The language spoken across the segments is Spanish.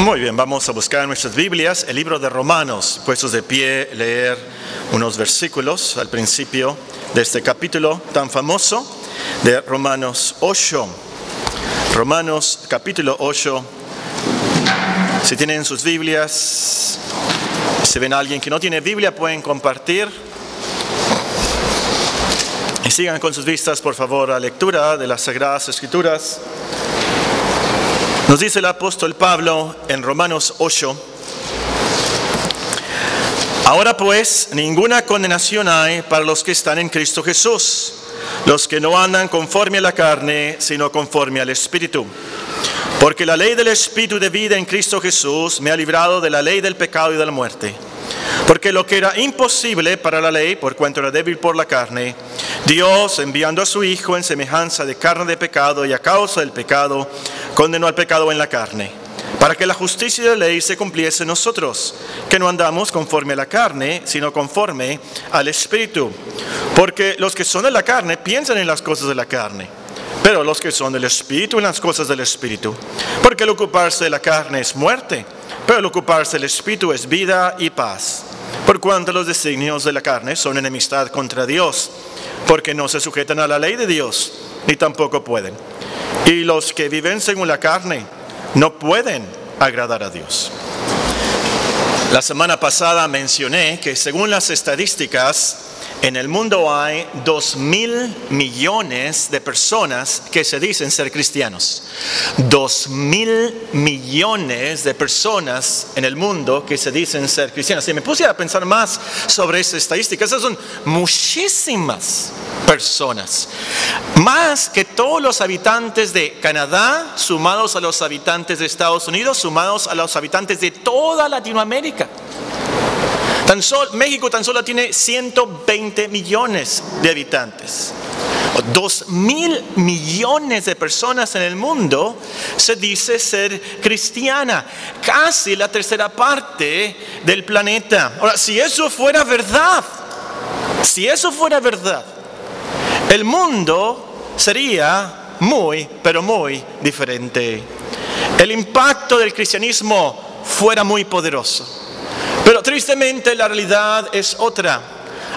Muy bien, vamos a buscar en nuestras Biblias el libro de Romanos, puestos de pie, leer unos versículos al principio de este capítulo tan famoso de Romanos 8. Romanos capítulo 8. Si tienen sus Biblias, si ven a alguien que no tiene Biblia, pueden compartir. Y sigan con sus vistas, por favor, a lectura de las Sagradas Escrituras. Nos dice el apóstol Pablo en Romanos 8: Ahora pues, ninguna condenación hay para los que están en Cristo Jesús, los que no andan conforme a la carne, sino conforme al Espíritu. Porque la ley del Espíritu de vida en Cristo Jesús me ha librado de la ley del pecado y de la muerte. Porque lo que era imposible para la ley, por cuanto era débil por la carne, Dios, enviando a su Hijo en semejanza de carne de pecado y a causa del pecado, condenó al pecado en la carne, para que la justicia de la ley se cumpliese en nosotros, que no andamos conforme a la carne, sino conforme al Espíritu. Porque los que son de la carne piensan en las cosas de la carne, pero los que son del Espíritu en las cosas del Espíritu. Porque el ocuparse de la carne es muerte, pero el ocuparse del Espíritu es vida y paz. Por cuanto los designios de la carne son enemistad contra Dios, porque no se sujetan a la ley de Dios, ni tampoco pueden. Y los que viven según la carne no pueden agradar a Dios. La semana pasada mencioné que según las estadísticas, en el mundo hay 2.000 millones de personas que se dicen ser cristianos. 2.000 millones de personas en el mundo que se dicen ser cristianos. Si me puse a pensar más sobre esas estadísticas, esas son muchísimas personas. Más que todos los habitantes de Canadá, sumados a los habitantes de Estados Unidos, sumados a los habitantes de toda Latinoamérica. México tan solo tiene 120 millones de habitantes. 2.000 millones de personas en el mundo se dice ser cristiana. Casi la tercera parte del planeta. Ahora, si eso fuera verdad, el mundo sería muy, pero muy diferente. El impacto del cristianismo fuera muy poderoso. Pero tristemente la realidad es otra.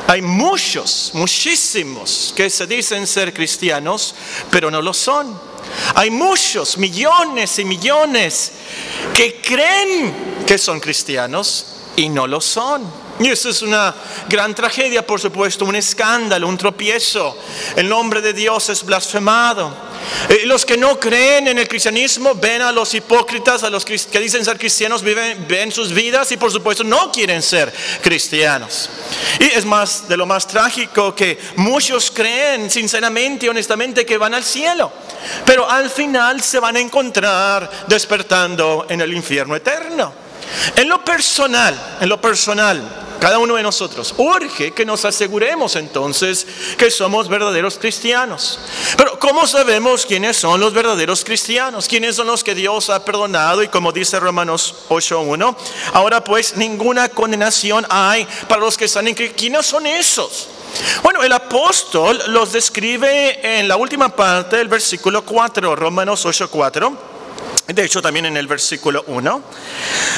Hay muchísimos que se dicen ser cristianos, pero no lo son. Hay muchos, millones y millones que creen que son cristianos y no lo son. Y eso es una gran tragedia, por supuesto, un escándalo, un tropiezo. El nombre de Dios es blasfemado. Los que no creen en el cristianismo ven a los hipócritas, a los que dicen ser cristianos, ven sus vidas y por supuesto no quieren ser cristianos. Y es más de lo más trágico que muchos creen sinceramente y honestamente que van al cielo, pero al final se van a encontrar despertando en el infierno eterno. En lo personal, cada uno de nosotros urge que nos aseguremos entonces que somos verdaderos cristianos. Pero ¿cómo sabemos quiénes son los verdaderos cristianos? ¿Quiénes son los que Dios ha perdonado? Y como dice Romanos 8:1, ahora pues ninguna condenación hay para los que están en Cristo. ¿Quiénes son esos? Bueno, el apóstol los describe en la última parte del versículo 4, Romanos 8:4. De hecho, también en el versículo 1.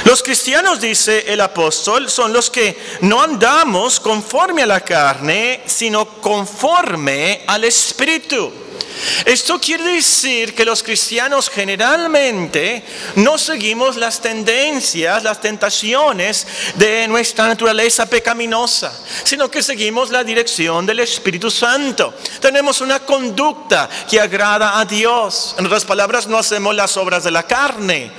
Los cristianos, dice el apóstol, son los que no andamos conforme a la carne, sino conforme al Espíritu. Esto quiere decir que los cristianos generalmente no seguimos las tendencias, las tentaciones de nuestra naturaleza pecaminosa, sino que seguimos la dirección del Espíritu Santo. Tenemos una conducta que agrada a Dios. En otras palabras, no hacemos las obras de la carne,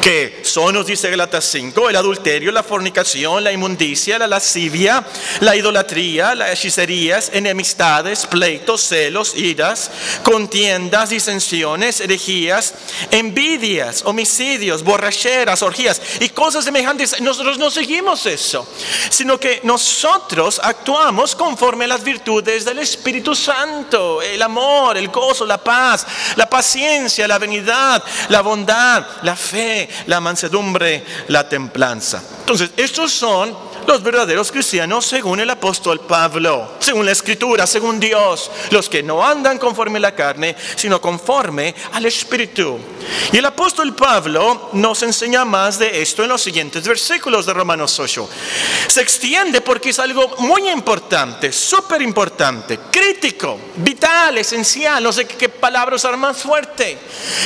que son, nos dice Gálatas 5, el adulterio, la fornicación, la inmundicia, la lascivia, la idolatría, las hechicerías, enemistades, pleitos, celos, iras, contiendas, disensiones, herejías, envidias, homicidios, borracheras, orgías y cosas semejantes. Nosotros no seguimos eso, sino que nosotros actuamos conforme a las virtudes del Espíritu Santo: el amor, el gozo, la paz, la paciencia, la benignidad, la bondad, la fe, la mansedumbre, la templanza. Entonces, estos son los verdaderos cristianos según el apóstol Pablo, según la Escritura, según Dios, los que no andan conforme a la carne, sino conforme al Espíritu. Y el apóstol Pablo nos enseña más de esto en los siguientes versículos de Romanos 8. Se extiende porque es algo muy importante, súper importante, crítico, vital, esencial. No sé qué palabra usar más fuerte.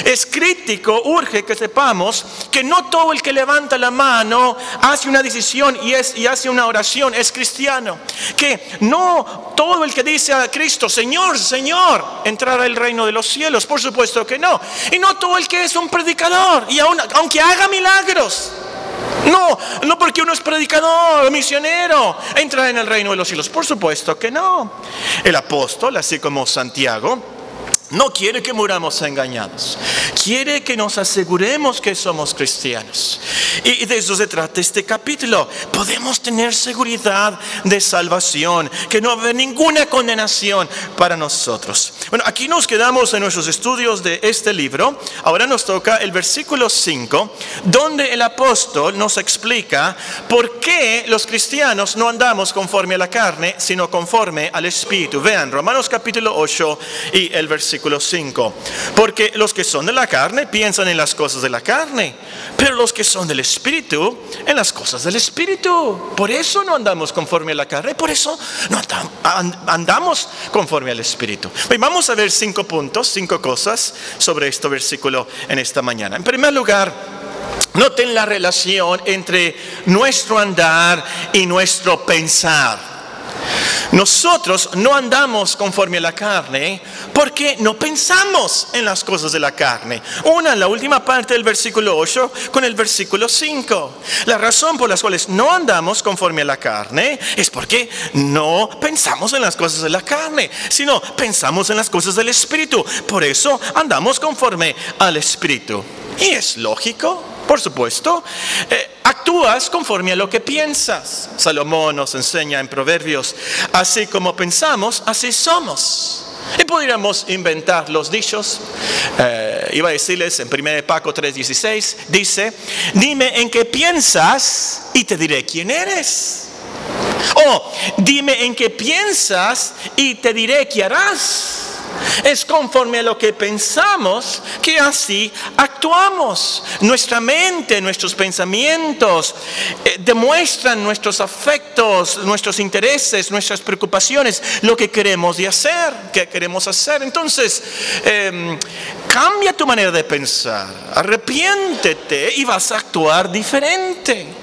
Es crítico, urge que sepamos que no todo el que levanta la mano hace una decisión y hace una oración es cristiano. Que no todo el que dice a Cristo, Señor, Señor, entrará al reino de los cielos. Por supuesto que no. Y no todo el que es un predicador, y aunque haga milagros, no porque uno es predicador o misionero, entra en el reino de los cielos. Por supuesto que no. El apóstol, así como Santiago, no quiere que muramos engañados. Quiere que nos aseguremos que somos cristianos. Y de eso se trata este capítulo. Podemos tener seguridad de salvación, que no va a haber ninguna condenación para nosotros. Bueno, aquí nos quedamos en nuestros estudios de este libro. Ahora nos toca el versículo 5, donde el apóstol nos explica por qué los cristianos no andamos conforme a la carne, sino conforme al Espíritu. Vean, Romanos capítulo 8 y el versículo 5. Porque los que son de la carne piensan en las cosas de la carne, pero los que son del Espíritu en las cosas del Espíritu. Por eso no andamos conforme a la carne, por eso no andamos conforme al Espíritu. Hoy vamos a ver 5 puntos, 5 cosas sobre este versículo en esta mañana. En primer lugar, noten la relación entre nuestro andar y nuestro pensar. Nosotros no andamos conforme a la carne porque no pensamos en las cosas de la carne. Una, la última parte del versículo 8 con el versículo 5. La razón por las cuales no andamos conforme a la carne es porque no pensamos en las cosas de la carne, sino pensamos en las cosas del Espíritu. Por eso andamos conforme al Espíritu. Y es lógico, por supuesto. Actúas conforme a lo que piensas. Salomón nos enseña en Proverbios, así como pensamos, así somos. Y podríamos inventar los dichos. Iba a decirles en 1 Paco 3:16, dice, dime en qué piensas y te diré quién eres. O dime en qué piensas y te diré qué harás. Es conforme a lo que pensamos que así actuamos. Nuestra mente, nuestros pensamientos demuestran nuestros afectos, nuestros intereses, nuestras preocupaciones, lo que queremos hacer. Entonces, cambia tu manera de pensar, arrepiéntete y vas a actuar diferente.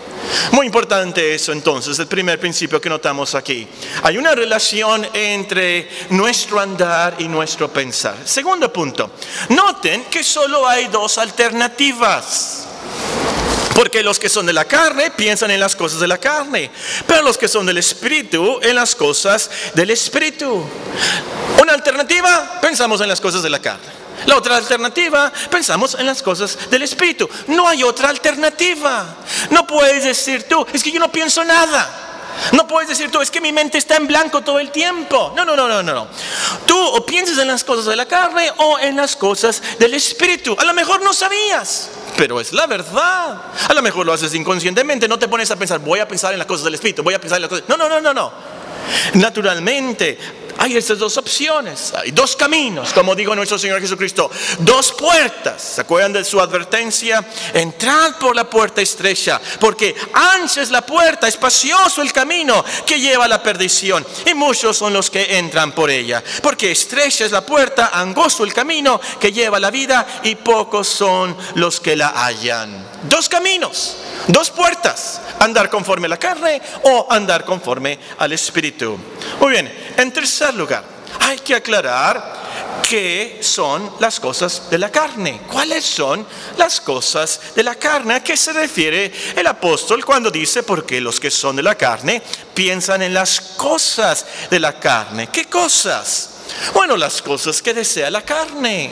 Muy importante eso entonces, el primer principio que notamos aquí. Hay una relación entre nuestro andar y nuestro pensar. Segundo punto, noten que solo hay 2 alternativas. Porque los que son de la carne piensan en las cosas de la carne, pero los que son del Espíritu en las cosas del Espíritu. Una alternativa, pensamos en las cosas de la carne. La otra alternativa, pensamos en las cosas del Espíritu. No hay otra alternativa. No puedes decir tú, es que yo no pienso nada. No puedes decir tú, es que mi mente está en blanco todo el tiempo. No. Tú o piensas en las cosas de la carne o en las cosas del Espíritu. A lo mejor no sabías, pero es la verdad. A lo mejor lo haces inconscientemente. No te pones a pensar, voy a pensar en las cosas del Espíritu, voy a pensar en las cosas. No. Naturalmente, hay estas 2 opciones, hay 2 caminos, como dijo nuestro Señor Jesucristo, 2 puertas. ¿Se acuerdan de su advertencia? Entrad por la puerta estrecha, porque ancha es la puerta, espacioso el camino que lleva a la perdición, y muchos son los que entran por ella. Porque estrecha es la puerta, angosto el camino que lleva a la vida, y pocos son los que la hallan. 2 caminos, 2 puertas, andar conforme a la carne o andar conforme al Espíritu. Muy bien, en tercer lugar, hay que aclarar qué son las cosas de la carne. ¿Cuáles son las cosas de la carne? ¿A qué se refiere el apóstol cuando dice, porque los que son de la carne piensan en las cosas de la carne? ¿Qué cosas? Bueno, las cosas que desea la carne,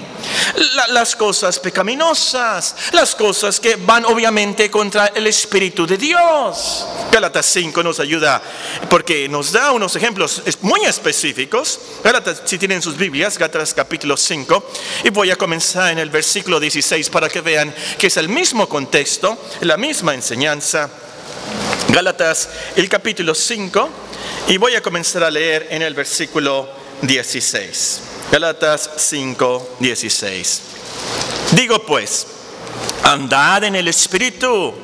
las cosas pecaminosas, las cosas que van obviamente contra el Espíritu de Dios. Gálatas 5 nos ayuda porque nos da unos ejemplos muy específicos. Gálatas, si tienen sus Biblias, Gálatas capítulo 5, y voy a comenzar en el versículo 16 para que vean que es el mismo contexto, la misma enseñanza. Gálatas, el capítulo 5, y voy a comenzar a leer en el versículo 16. Gálatas 5, 16. Digo pues, andad en el Espíritu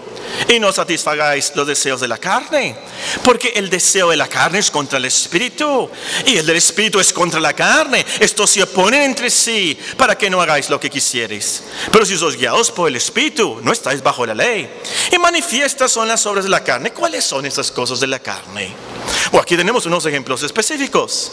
y no satisfagáis los deseos de la carne, porque el deseo de la carne es contra el Espíritu y el del Espíritu es contra la carne. Estos se oponen entre sí para que no hagáis lo que quisierais. Pero si sois guiados por el Espíritu, no estáis bajo la ley. Y manifiestas son las obras de la carne. ¿Cuáles son esas cosas de la carne? Bueno, aquí tenemos unos ejemplos específicos: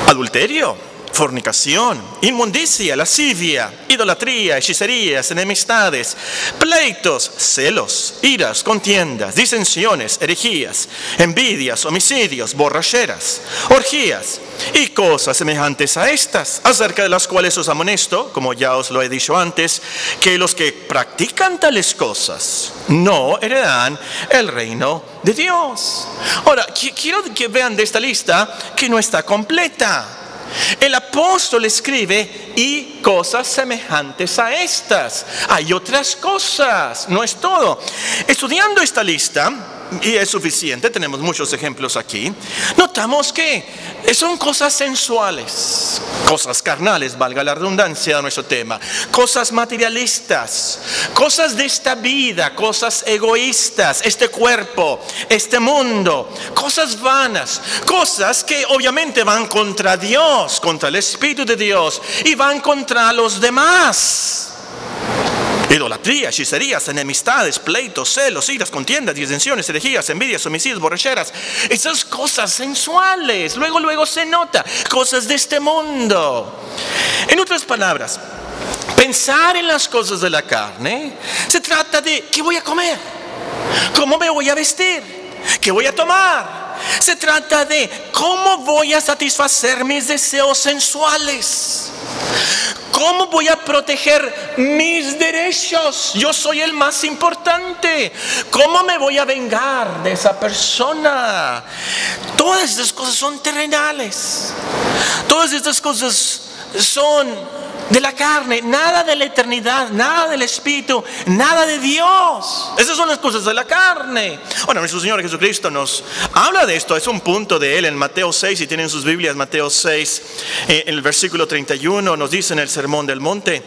adulterio, fornicación, inmundicia, lascivia, idolatría, hechicerías, enemistades, pleitos, celos, iras, contiendas, disensiones, herejías, envidias, homicidios, borracheras, orgías y cosas semejantes a estas, acerca de las cuales os amonesto, como ya os lo he dicho antes, que los que practican tales cosas no heredarán el reino de Dios. Ahora, quiero que vean de esta lista que no está completa. El apóstol escribe y cosas semejantes a estas. Hay otras cosas, no es todo. Estudiando esta lista, y es suficiente, tenemos muchos ejemplos aquí, notamos que son cosas sensuales, cosas carnales, valga la redundancia de nuestro tema, cosas materialistas, cosas de esta vida, cosas egoístas, este cuerpo, este mundo, cosas vanas, cosas que obviamente van contra Dios, contra el Espíritu de Dios, y van contra los demás. Idolatría, hechicerías, enemistades, pleitos, celos, iras, contiendas, disensiones, herejías, envidias, homicidios, borracheras. Esas cosas sensuales, luego se nota, cosas de este mundo. En otras palabras, pensar en las cosas de la carne se trata de ¿qué voy a comer? ¿Cómo me voy a vestir? ¿Qué voy a tomar? Se trata de ¿cómo voy a satisfacer mis deseos sensuales? ¿Cómo voy a proteger mis derechos? Yo soy el más importante. ¿Cómo me voy a vengar de esa persona? Todas estas cosas son terrenales. Todas estas cosas son de la carne, nada de la eternidad, nada del Espíritu, nada de Dios. Esas son las cosas de la carne. Bueno, nuestro Señor Jesucristo nos habla de esto, es un punto de Él en Mateo 6, si tienen sus Biblias, Mateo 6, en el versículo 31, nos dice en el Sermón del Monte: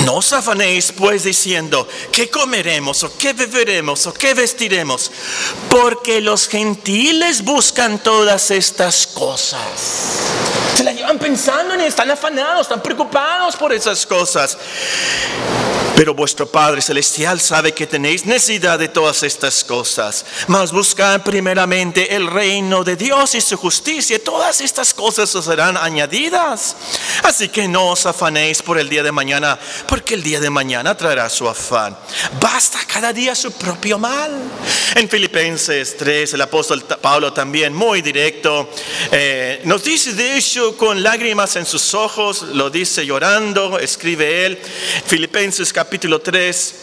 no os afanéis pues diciendo ¿qué comeremos o qué beberemos o qué vestiremos? Porque los gentiles buscan todas estas cosas. Se la llevan pensando en, están afanados, están preocupados por esas cosas. Pero vuestro Padre Celestial sabe que tenéis necesidad de todas estas cosas. Mas buscad primeramente el reino de Dios y su justicia, y todas estas cosas os serán añadidas. Así que no os afanéis por el día de mañana, porque el día de mañana traerá su afán. Basta cada día su propio mal. En Filipenses 3, el apóstol Pablo también, muy directo, nos dice, de hecho, con lágrimas en sus ojos, lo dice llorando, escribe él, Filipenses capítulo 3,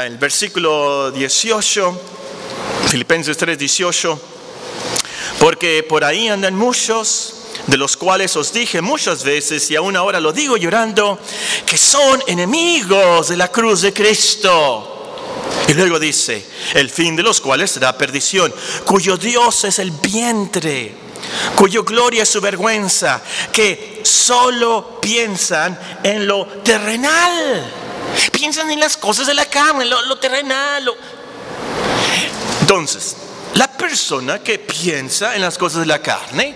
el versículo 18, Filipenses 3, 18, porque por ahí andan muchos, de los cuales os dije muchas veces, y aún ahora lo digo llorando, que son enemigos de la cruz de Cristo. Y luego dice, el fin de los cuales será perdición, cuyo Dios es el vientre, cuyo gloria es su vergüenza, que solo piensan en lo terrenal. Piensan en las cosas de la carne, lo terrenal. Entonces, la persona que piensa en las cosas de la carne,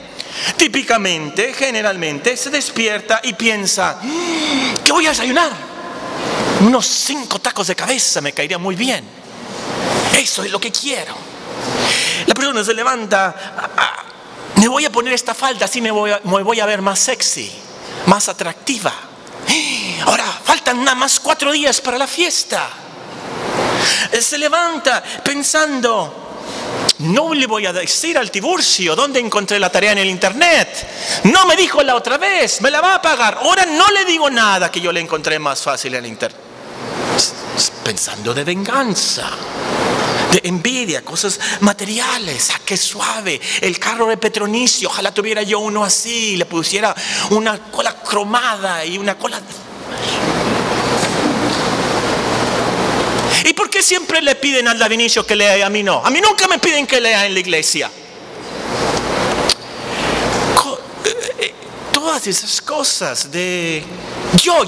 típicamente, generalmente, se despierta y piensa, ¿qué voy a desayunar? Unos 5 tacos de cabeza me caería muy bien. Eso es lo que quiero. La persona se levanta, me voy a poner esta falda, así me voy a ver más sexy, más atractiva. Ahora, faltan nada más 4 días para la fiesta. Se levanta pensando, no le voy a decir al Tiburcio dónde encontré la tarea en el internet. No me dijo la otra vez, me la va a pagar. Ahora no le digo nada que yo le encontré más fácil en el internet. Pensando de venganza, de envidia, cosas materiales. ¡Ah, qué suave! El carro de Petronicio, ojalá tuviera yo uno así, le pusiera una cola cromada y una cola. ¿Y por qué siempre le piden al Vinicio que lea y a mí no? A mí nunca me piden que lea en la iglesia. Todas esas cosas de yo,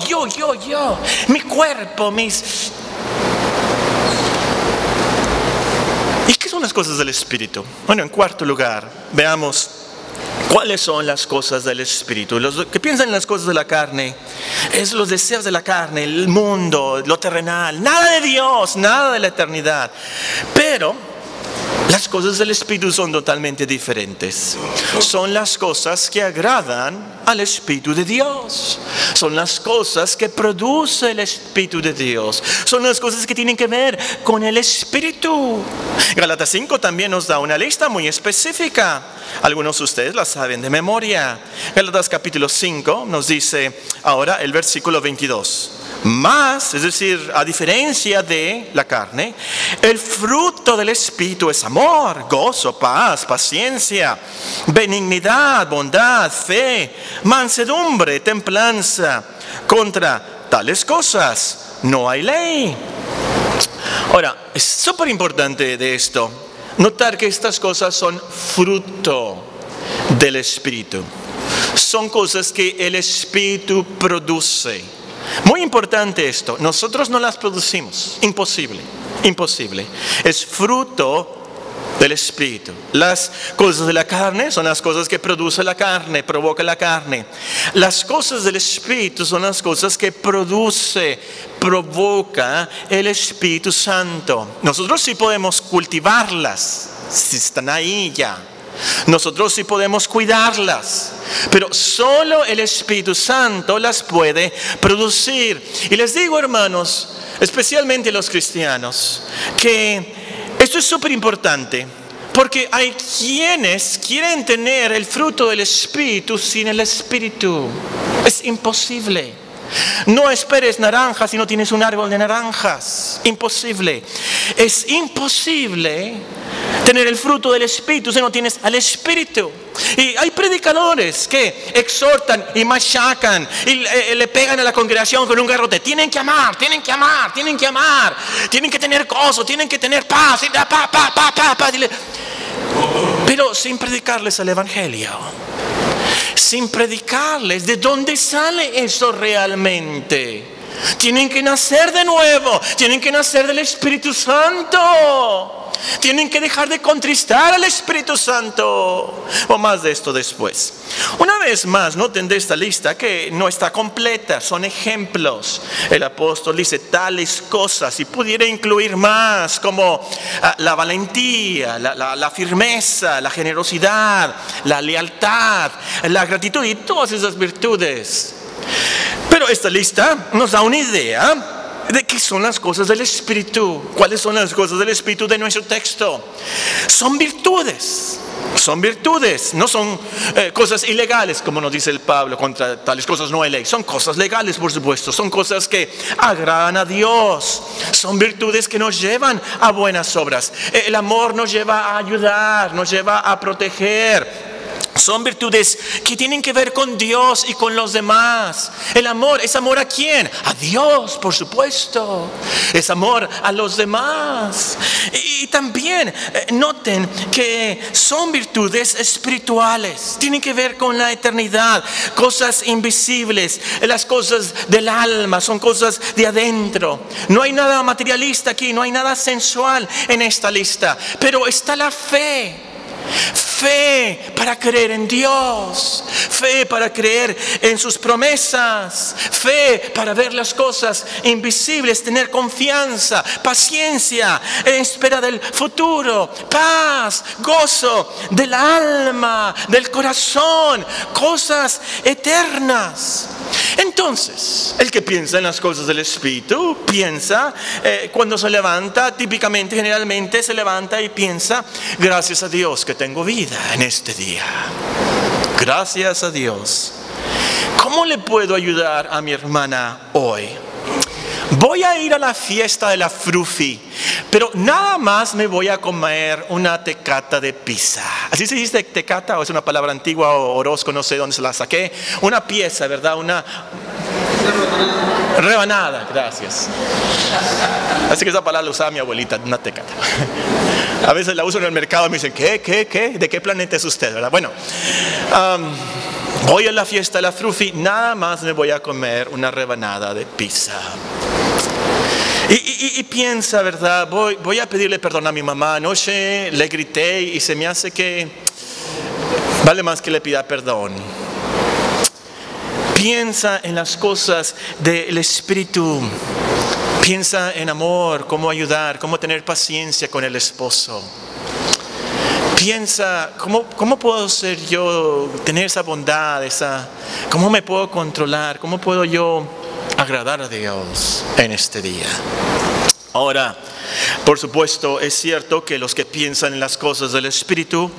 mi cuerpo, mis... ¿Y qué son las cosas del Espíritu? Bueno, en cuarto lugar, veamos cuáles son las cosas del Espíritu. Los que piensan en las cosas de la carne, es los deseos de la carne, el mundo, lo terrenal, nada de Dios, nada de la eternidad. Pero las cosas del Espíritu son totalmente diferentes. Son las cosas que agradan al Espíritu de Dios. Son las cosas que produce el Espíritu de Dios. Son las cosas que tienen que ver con el Espíritu. Gálatas 5 también nos da una lista muy específica. Algunos de ustedes la saben de memoria. Gálatas capítulo 5 nos dice ahora el versículo 22. Más, es decir, a diferencia de la carne, el fruto del Espíritu es amor, gozo, paz, paciencia, benignidad, bondad, fe, mansedumbre, templanza. Contra tales cosas no hay ley. Ahora, es súper importante de esto notar que estas cosas son fruto del Espíritu. Son cosas que el Espíritu produce. Muy importante esto, nosotros no las producimos, imposible. Es fruto del Espíritu. Las cosas de la carne son las cosas que produce la carne, provoca la carne. Las cosas del Espíritu son las cosas que provoca el Espíritu Santo. Nosotros sí podemos cultivarlas, si están ahí ya. Nosotros sí podemos cuidarlas, pero solo el Espíritu Santo las puede producir. Y les digo, hermanos, especialmente los cristianos, que esto es súper importante, porque hay quienes quieren tener el fruto del Espíritu sin el Espíritu. Es imposible. No esperes naranjas si no tienes un árbol de naranjas. Imposible. Es imposible tener el fruto del Espíritu si no tienes al Espíritu. Y hay predicadores que exhortan y machacan y le pegan a la congregación con un garrote. Tienen que amar, tienen que tener gozo, tienen que tener paz. Pero sin predicarles el Evangelio. Sin predicarles de dónde sale eso realmente. Tienen que nacer de nuevo, tienen que nacer del Espíritu Santo. Tienen que dejar de contristar al Espíritu Santo. O más de esto después. Una vez más, noten de esta lista que no está completa, son ejemplos. El apóstol dice tales cosas y pudiera incluir más, como la valentía, la firmeza, la generosidad, la lealtad, la gratitud y todas esas virtudes. Pero esta lista nos da una idea de qué son las cosas del Espíritu. ¿Cuáles son las cosas del Espíritu de nuestro texto? Son virtudes, no son cosas ilegales, como nos dice el Pablo, contra tales cosas no hay ley. Son cosas legales, por supuesto, son cosas que agradan a Dios, son virtudes que nos llevan a buenas obras. El amor nos lleva a ayudar, nos lleva a proteger. Son virtudes que tienen que ver con Dios y con los demás. El amor, ¿es amor a quién? A Dios, por supuesto. Es amor a los demás. Y también noten que son virtudes espirituales. Tienen que ver con la eternidad. Cosas invisibles, las cosas del alma, son cosas de adentro. No hay nada materialista aquí, no hay nada sensual en esta lista. Pero está la fe. Fe para creer en Dios, fe para creer en sus promesas, fe para ver las cosas invisibles, tener confianza, paciencia en espera del futuro, paz, gozo del alma, del corazón, cosas eternas. Entonces, el que piensa en las cosas del Espíritu, piensa cuando se levanta, típicamente, generalmente se levanta y piensa, gracias a Dios que tengo vida en este día. Gracias a Dios. ¿Cómo le puedo ayudar a mi hermana hoy? Voy a ir a la fiesta de la Frufi, pero nada más me voy a comer una tecata de pizza. ¿Así se dice tecata o es una palabra antigua o Orozco? No sé dónde se la saqué. Una pieza, ¿verdad? Rebanada, gracias. Así que esa palabra la usaba mi abuelita, una tecata. A veces la uso en el mercado y me dicen, ¿qué? ¿De qué planeta es usted? ¿Verdad? Bueno, voy a la fiesta de la Frufi, nada más me voy a comer una rebanada de pizza. Y piensa, ¿verdad? Voy a pedirle perdón a mi mamá. Anoche le grité y se me hace que vale más que le pida perdón. Piensa en las cosas del Espíritu. Piensa en amor, cómo ayudar, cómo tener paciencia con el esposo. Piensa, ¿cómo puedo ser yo, tener esa bondad, cómo me puedo controlar, cómo puedo yo agradar a Dios en este día. Ahora, por supuesto, es cierto que los que piensan en las cosas del Espíritu,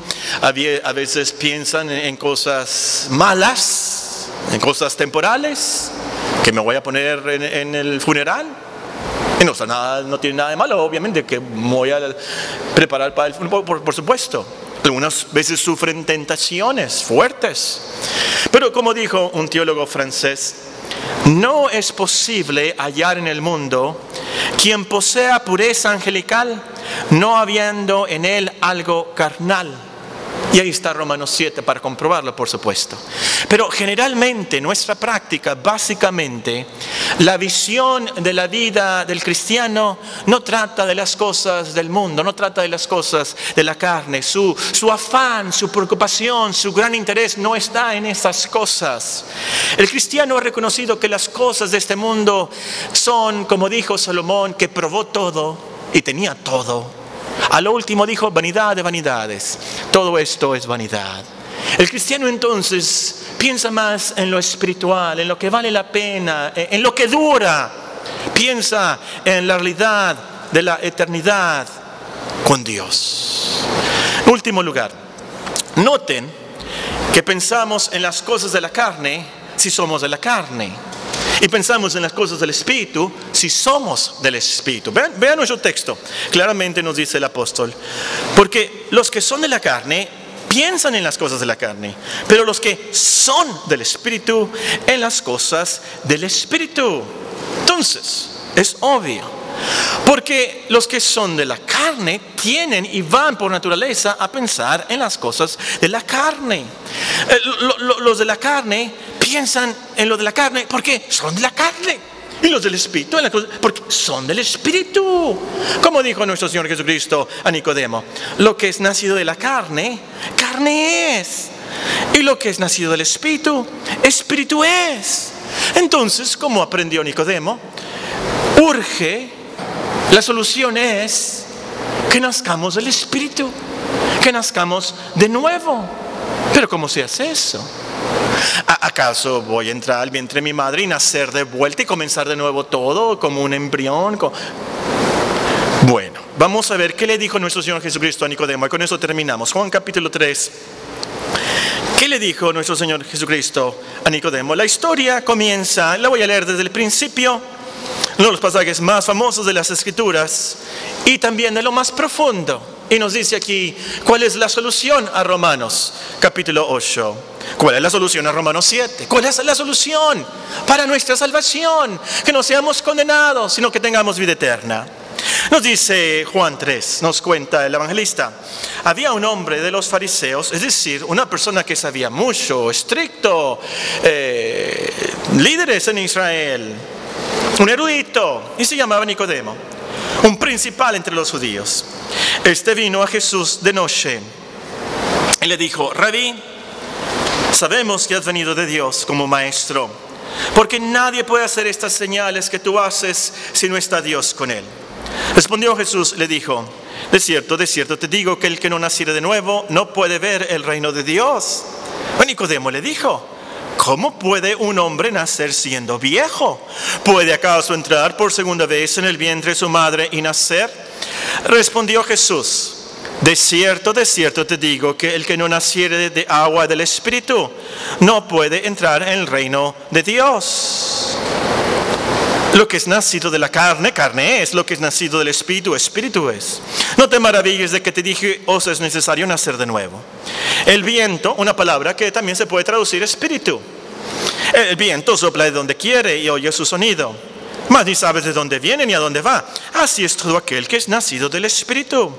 a veces piensan en cosas malas, en cosas temporales, que me voy a poner en el funeral. Y no tiene nada de malo, obviamente, que voy a preparar para el funeral, por supuesto. Algunas veces sufren tentaciones fuertes. Pero como dijo un teólogo francés, no es posible hallar en el mundo quien posea pureza angelical, no habiendo en él algo carnal. Y ahí está Romanos 7 para comprobarlo, por supuesto. Pero generalmente nuestra práctica, básicamente, la visión de la vida del cristiano no trata de las cosas del mundo, no trata de las cosas de la carne. Su afán, su preocupación, su gran interés no está en esas cosas. El cristiano ha reconocido que las cosas de este mundo son, como dijo Salomón, que probó todo y tenía todo. A lo último dijo, vanidad de vanidades. Todo esto es vanidad. El cristiano entonces piensa más en lo espiritual, en lo que vale la pena, en lo que dura. Piensa en la realidad de la eternidad con Dios. En último lugar, noten que pensamos en las cosas de la carne si somos de la carne. Y pensamos en las cosas del Espíritu si somos del Espíritu. Vean nuestro texto. Claramente nos dice el apóstol. Porque los que son de la carne piensan en las cosas de la carne. Pero los que son del Espíritu en las cosas del Espíritu. Entonces, es obvio. Porque los que son de la carne tienen y van por naturaleza a pensar en las cosas de la carne. Los de la carne piensan en lo de la carne porque son de la carne. Y los del Espíritu en las cosas porque son del Espíritu. Como dijo nuestro Señor Jesucristo a Nicodemo, lo que es nacido de la carne, carne es. Y lo que es nacido del Espíritu, Espíritu es. Entonces, como aprendió Nicodemo, la solución es que nazcamos del Espíritu, que nazcamos de nuevo. Pero ¿cómo se hace eso? ¿Acaso voy a entrar al vientre de mi madre y nacer de vuelta y comenzar de nuevo todo como un embrión? Bueno, vamos a ver qué le dijo nuestro Señor Jesucristo a Nicodemo y con eso terminamos. Juan capítulo 3. ¿Qué le dijo nuestro Señor Jesucristo a Nicodemo? La historia comienza, la voy a leer desde el principio, uno de los pasajes más famosos de las Escrituras y también de lo más profundo. Y nos dice aquí cuál es la solución a Romanos capítulo 8. ¿Cuál es la solución a Romanos 7? ¿Cuál es la solución para nuestra salvación? Que no seamos condenados, sino que tengamos vida eterna. Nos dice Juan 3, nos cuenta el evangelista. Había un hombre de los fariseos, es decir, una persona que sabía mucho, estricto, líderes en Israel, un erudito, y se llamaba Nicodemo, un principal entre los judíos. Este vino a Jesús de noche y le dijo, Rabí, sabemos que has venido de Dios como maestro, porque nadie puede hacer estas señales que tú haces si no está Dios con él. Respondió Jesús, le dijo, de cierto te digo que el que no naciere de nuevo no puede ver el reino de Dios. Nicodemo le dijo, ¿cómo puede un hombre nacer siendo viejo? ¿Puede acaso entrar por segunda vez en el vientre de su madre y nacer? Respondió Jesús, de cierto te digo que el que no naciere de agua del Espíritu no puede entrar en el reino de Dios. Lo que es nacido de la carne, carne es. Lo que es nacido del Espíritu, Espíritu es. No te maravilles de que te dije, os es necesario nacer de nuevo. El viento, una palabra que también se puede traducir Espíritu. El viento sopla de donde quiere y oye su sonido, mas ni sabes de dónde viene ni a dónde va. Así es todo aquel que es nacido del Espíritu.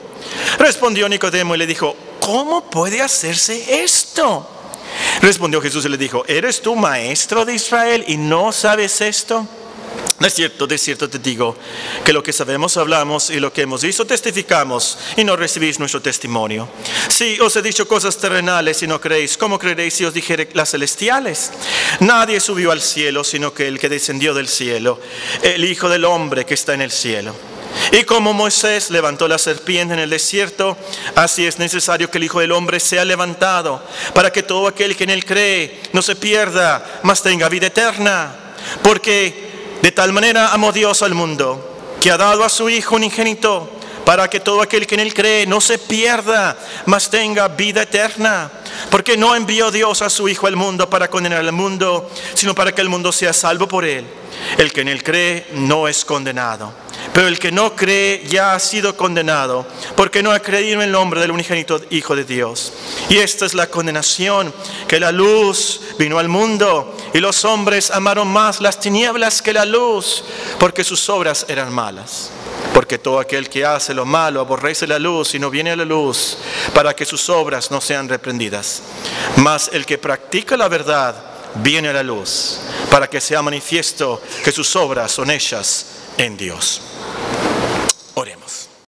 Respondió Nicodemo y le dijo: ¿cómo puede hacerse esto? Respondió Jesús y le dijo: ¿eres tú maestro de Israel y no sabes esto? De cierto te digo, que lo que sabemos hablamos y lo que hemos visto testificamos, y no recibís nuestro testimonio. Si os he dicho cosas terrenales y no creéis, ¿cómo creeréis si os dijere las celestiales? Nadie subió al cielo sino que el que descendió del cielo, el Hijo del Hombre que está en el cielo. Y como Moisés levantó la serpiente en el desierto, así es necesario que el Hijo del Hombre sea levantado, para que todo aquel que en él cree no se pierda, mas tenga vida eterna. Porque de tal manera amó Dios al mundo, que ha dado a su Hijo unigénito, para que todo aquel que en él cree no se pierda, mas tenga vida eterna. Porque no envió Dios a su Hijo al mundo para condenar al mundo, sino para que el mundo sea salvo por él. El que en él cree no es condenado, pero el que no cree ya ha sido condenado, porque no ha creído en el nombre del unigénito Hijo de Dios. Y esta es la condenación, que la luz vino al mundo, y los hombres amaron más las tinieblas que la luz, porque sus obras eran malas. Porque todo aquel que hace lo malo aborrece la luz y no viene a la luz, para que sus obras no sean reprendidas. Mas el que practica la verdad viene a la luz, para que sea manifiesto que sus obras son hechas en Dios.